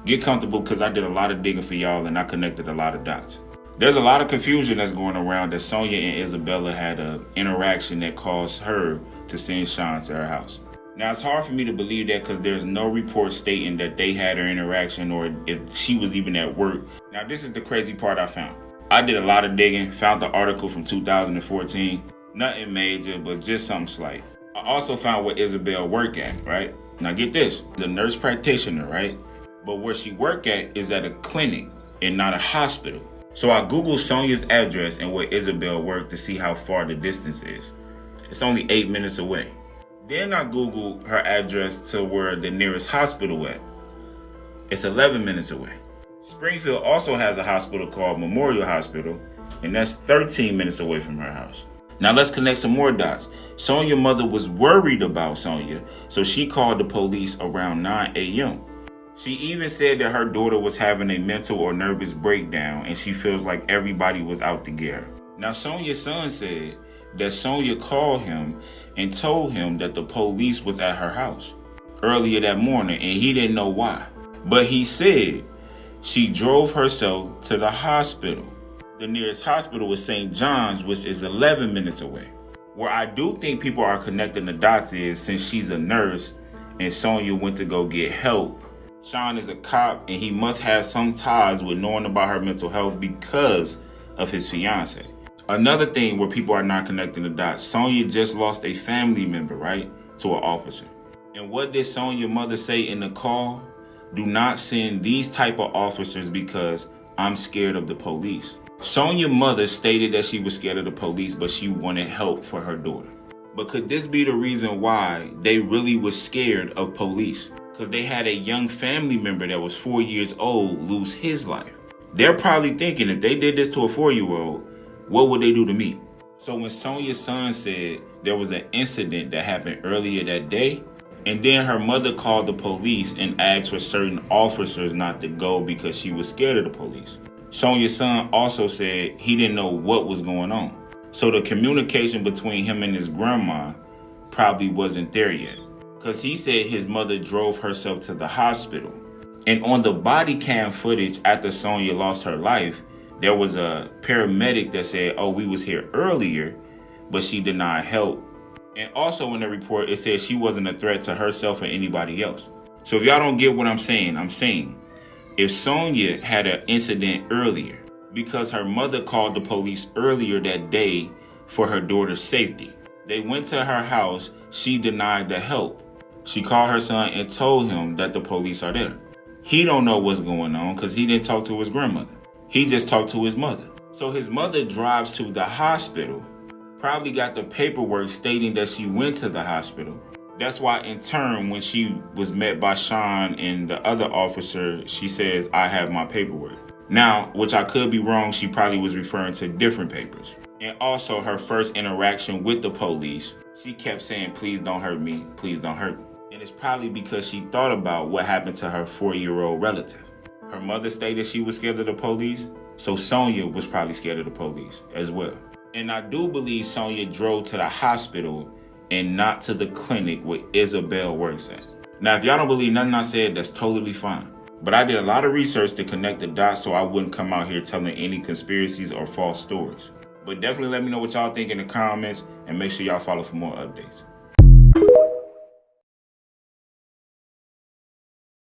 Get comfortable because I did a lot of digging for y'all and I connected a lot of dots. There's a lot of confusion that's going around that Sonya and Isabella had an interaction that caused her to send Sean to her house. Now, it's hard for me to believe that because there's no report stating that they had an interaction or if she was even at work. Now, this is the crazy part I found. I did a lot of digging, found the article from 2014. Nothing major, but just something slight. I also found where Isabel worked at, right? Now, get this. The nurse practitioner, right? But where she worked at is at a clinic and not a hospital. So I Googled Sonya's address and where Isabel worked to see how far the distance is. It's only 8 minutes away. Then I Googled her address to where the nearest hospital at. It's 11 minutes away. Springfield also has a hospital called Memorial Hospital, and that's 13 minutes away from her house. Now let's connect some more dots. Sonya's mother was worried about Sonya, so she called the police around 9 a.m. She even said that her daughter was having a mental or nervous breakdown and she feels like everybody was out to get her. Now Sonya's son said that Sonya called him and told him that the police was at her house earlier that morning and he didn't know why. But he said she drove herself to the hospital. The nearest hospital was St. John's, which is 11 minutes away. Where I do think people are connecting the dots is since she's a nurse and Sonya went to go get help. Sean is a cop and he must have some ties with knowing about her mental health because of his fiance. Another thing where people are not connecting the dots, Sonya just lost a family member, right, to an officer. And what did Sonya's mother say in the call? Do not send these type of officers because I'm scared of the police. Sonya's mother stated that she was scared of the police, but she wanted help for her daughter. But could this be the reason why they really was scared of police? Because they had a young family member that was 4 years old lose his life. They're probably thinking if they did this to a 4-year-old, what would they do to me? So when Sonya's son said there was an incident that happened earlier that day, and then her mother called the police and asked for certain officers not to go because she was scared of the police. Sonya's son also said he didn't know what was going on. So the communication between him and his grandma probably wasn't there yet. Because he said his mother drove herself to the hospital. And on the body cam footage after Sonya lost her life, there was a paramedic that said, oh, we was here earlier, but she denied help. And also in the report, it said she wasn't a threat to herself or anybody else. So if y'all don't get what I'm saying if Sonya had an incident earlier because her mother called the police earlier that day for her daughter's safety, they went to her house, she denied the help. She called her son and told him that the police are there. He don't know what's going on because he didn't talk to his grandmother. He just talked to his mother. So his mother drives to the hospital, probably got the paperwork stating that she went to the hospital. That's why in turn, when she was met by Sean and the other officer, she says, I have my paperwork. Now, which I could be wrong, she probably was referring to different papers. And also her first interaction with the police, she kept saying, please don't hurt me, please don't hurt me. And it's probably because she thought about what happened to her 4-year-old relative. Her mother stated she was scared of the police, so Sonya was probably scared of the police as well. And I do believe Sonya drove to the hospital and not to the clinic where Isabel works at. Now, if y'all don't believe nothing I said, that's totally fine. But I did a lot of research to connect the dots so I wouldn't come out here telling any conspiracies or false stories. But definitely let me know what y'all think in the comments and make sure y'all follow for more updates.